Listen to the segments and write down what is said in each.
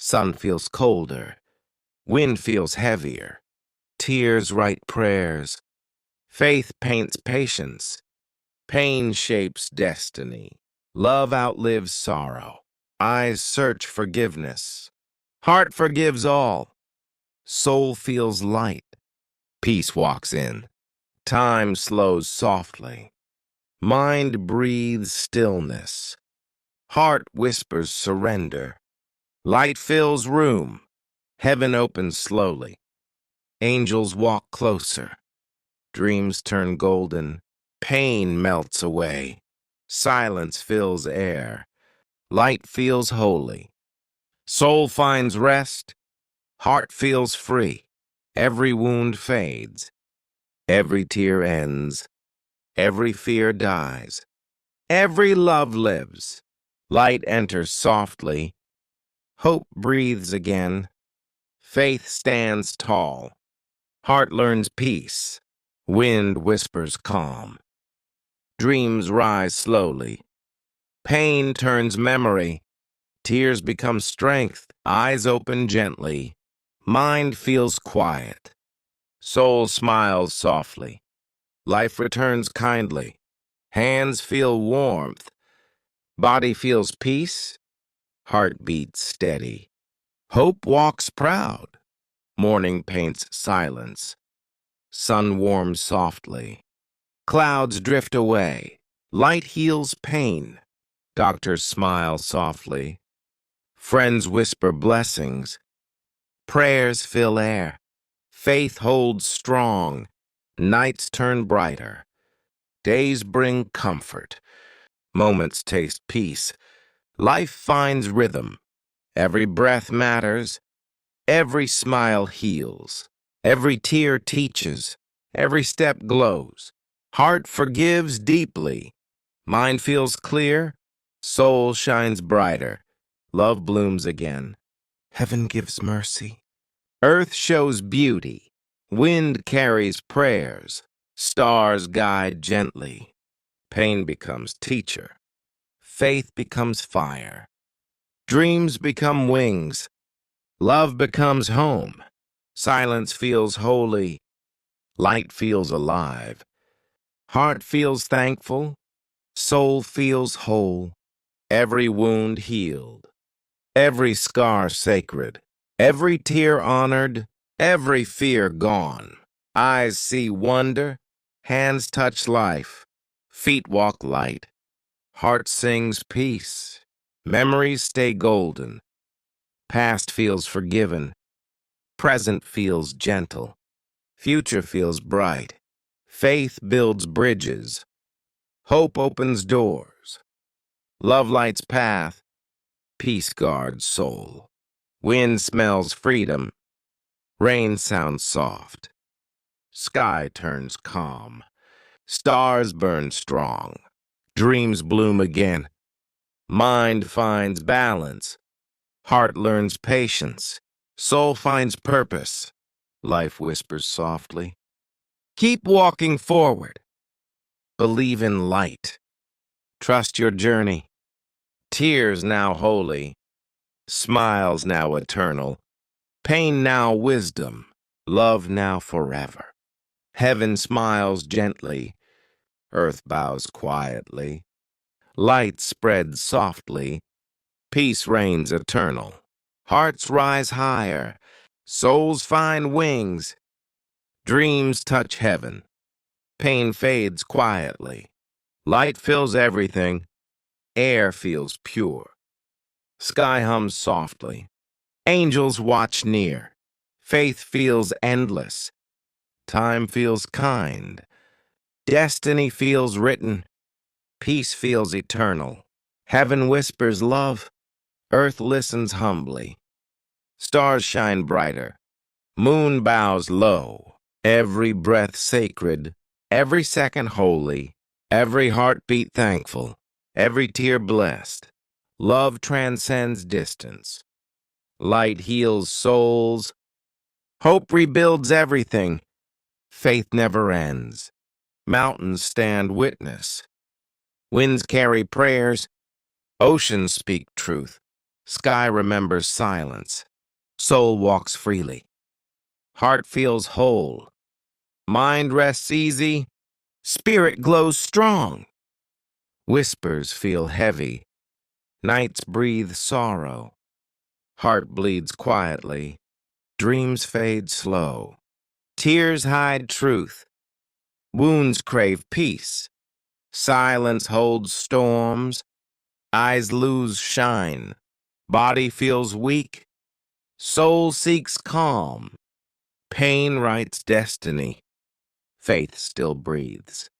Sun feels colder. Wind feels heavier. Tears write prayers. Faith paints patience. Pain shapes destiny. Love outlives sorrow. Eyes search forgiveness. Heart forgives all. Soul feels light. Peace walks in. Time slows softly. Mind breathes stillness. Heart whispers surrender. Light fills room. Heaven opens slowly. Angels walk closer. Dreams turn golden. Pain melts away. Silence fills air. Light feels holy. Soul finds rest. Heart feels free. Every wound fades. Every tear ends. Every fear dies. Every love lives. Light enters softly. Hope breathes again. Faith stands tall. Heart learns peace. Wind whispers calm. Dreams rise slowly. Pain turns memory. Tears become strength. Eyes open gently. Mind feels quiet. Soul smiles softly. Life returns kindly. Hands feel warmth. Body feels peace. Heart beats steady. Hope walks proud. Morning paints silence. Sun warms softly. Clouds drift away. Light heals pain. Doctors smile softly. Friends whisper blessings. Prayers fill air. Faith holds strong. Nights turn brighter. Days bring comfort. Moments taste peace. Life finds rhythm. Every breath matters. Every smile heals. Every tear teaches. Every step glows. Heart forgives deeply. Mind feels clear. Soul shines brighter. Love blooms again. Heaven gives mercy. Earth shows beauty. Wind carries prayers. Stars guide gently. Pain becomes teacher. Faith becomes fire. Dreams become wings. Love becomes home. Silence feels holy. Light feels alive. Heart feels thankful. Soul feels whole. Every wound healed. Every scar sacred. Every tear honored. Every fear gone. Eyes see wonder. Hands touch life. Feet walk light. Heart sings peace. Memories stay golden. Past feels forgiven. Present feels gentle. Future feels bright. Faith builds bridges. Hope opens doors. Love lights path. Peace guards soul. Wind smells freedom. Rain sounds soft. Sky turns calm. Stars burn strong. Dreams bloom again. Mind finds balance. Heart learns patience. Soul finds purpose. Life whispers softly. Keep walking forward. Believe in light. Trust your journey. Tears now holy. Smiles now eternal. Pain now wisdom. Love now forever. Heaven smiles gently. Earth bows quietly. Light spreads softly. Peace reigns eternal. Hearts rise higher. Souls find wings. Dreams touch heaven. Pain fades quietly. Light fills everything. Air feels pure. Sky hums softly. Angels watch near. Faith feels endless. Time feels kind. Destiny feels written. Peace feels eternal. Heaven whispers love. Earth listens humbly. Stars shine brighter. Moon bows low. Every breath sacred. Every second holy. Every heartbeat thankful. Every tear blessed. Love transcends distance. Light heals souls. Hope rebuilds everything. Faith never ends. Mountains stand witness. Winds carry prayers. Oceans speak truth. Sky remembers silence. Soul walks freely. Heart feels whole. Mind rests easy. Spirit glows strong. Whispers feel heavy. Nights breathe sorrow. Heart bleeds quietly. Dreams fade slow. Tears hide truth. Wounds crave peace. Silence holds storms. Eyes lose shine. Body feels weak. Soul seeks calm. Pain writes destiny. Faith still breathes.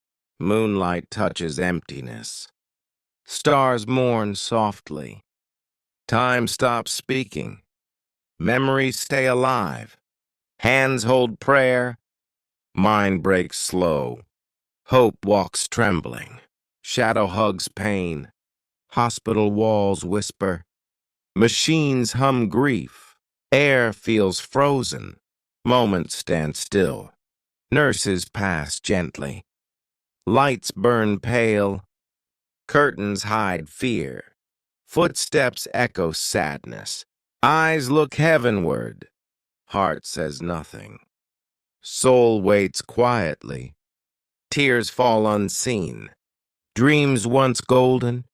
Moonlight touches emptiness. Stars mourn softly. Time stops speaking. Memories stay alive. Hands hold prayer. Mind breaks slow. Hope walks trembling. Shadow hugs pain. Hospital walls whisper. Machines hum grief. Air feels frozen. Moments stand still. Nurses pass gently. Lights burn pale. Curtains hide fear. Footsteps echo sadness. Eyes look heavenward. Heart says nothing. Soul waits quietly. Tears fall unseen. Dreams once golden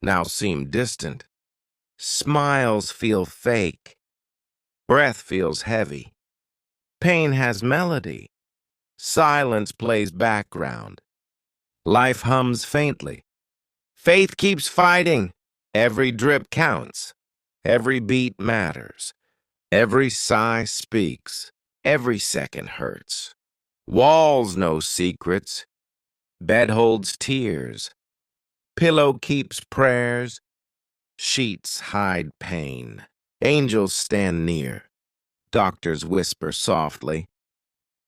now seem distant. Smiles feel fake. Breath feels heavy. Pain has melody. Silence plays background. Life hums faintly. Faith keeps fighting. Every drip counts. Every beat matters. Every sigh speaks. Every second hurts. Walls know secrets. Bed holds tears. Pillow keeps prayers. Sheets hide pain. Angels stand near. Doctors whisper softly.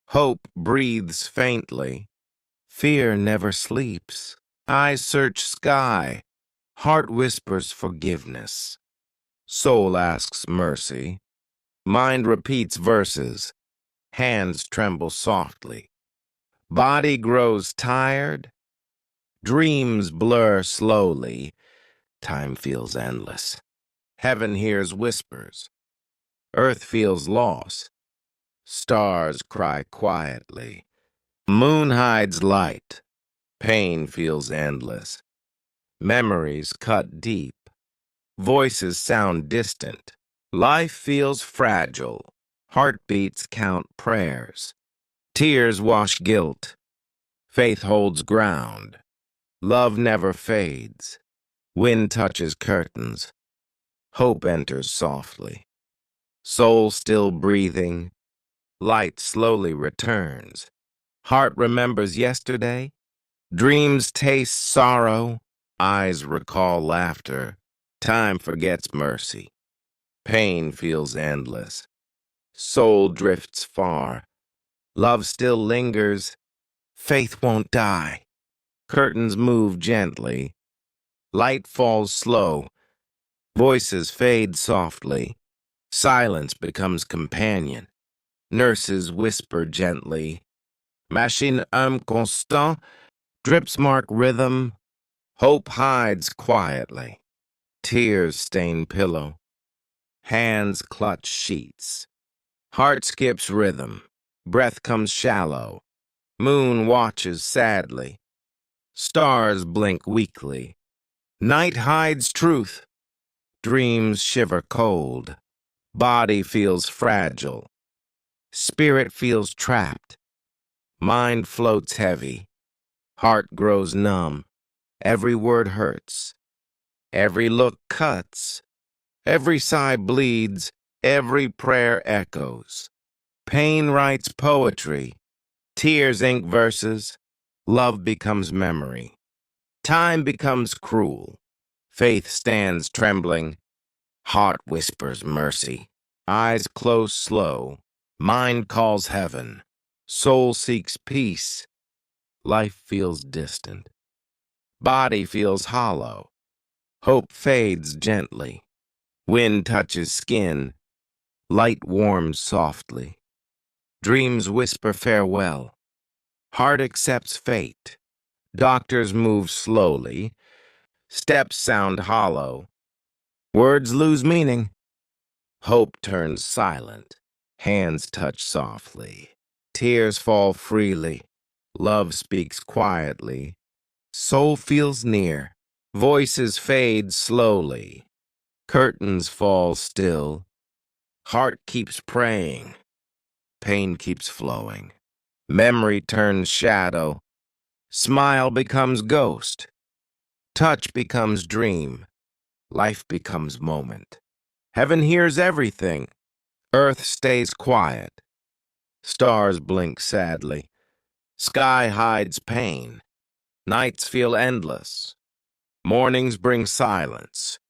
Hope breathes faintly. Fear never sleeps. Eyes search sky. Heart whispers forgiveness. Soul asks mercy. Mind repeats verses. Hands tremble softly. Body grows tired. Dreams blur slowly. Time feels endless. Heaven hears whispers. Earth feels lost. Stars cry quietly. Moon hides light. Pain feels endless. Memories cut deep. Voices sound distant. Life feels fragile. Heartbeats count prayers. Tears wash guilt. Faith holds ground. Love never fades. Wind touches curtains. Hope enters softly. Soul still breathing. Light slowly returns. Heart remembers yesterday. Dreams taste sorrow. Eyes recall laughter. Time forgets mercy. Pain feels endless. Soul drifts far. Love still lingers. Faith won't die. Curtains move gently. Light falls slow. Voices fade softly. Silence becomes companion. Nurses whisper gently. Machine constant. Drips mark rhythm. Hope hides quietly. Tears stain pillow. Hands clutch sheets. Heart skips rhythm. Breath comes shallow. Moon watches sadly. Stars blink weakly. Night hides truth. Dreams shiver cold. Body feels fragile. Spirit feels trapped. Mind floats heavy. Heart grows numb. Every word hurts. Every look cuts. Every sigh bleeds. Every prayer echoes. Pain writes poetry. Tears ink verses. Love becomes memory. Time becomes cruel. Faith stands trembling. Heart whispers mercy. Eyes close slow. Mind calls heaven. Soul seeks peace. Life feels distant. Body feels hollow. Hope fades gently. Wind touches skin. Light warms softly. Dreams whisper farewell. Heart accepts fate. Doctors move slowly. Steps sound hollow. Words lose meaning. Hope turns silent. Hands touch softly. Tears fall freely. Love speaks quietly. Soul feels near. Voices fade slowly. Curtains fall still. Heart keeps praying. Pain keeps flowing. Memory turns shadow. Smile becomes ghost. Touch becomes dream. Life becomes moment. Heaven hears everything. Earth stays quiet. Stars blink sadly. Sky hides pain. Nights feel endless. Mornings bring silence.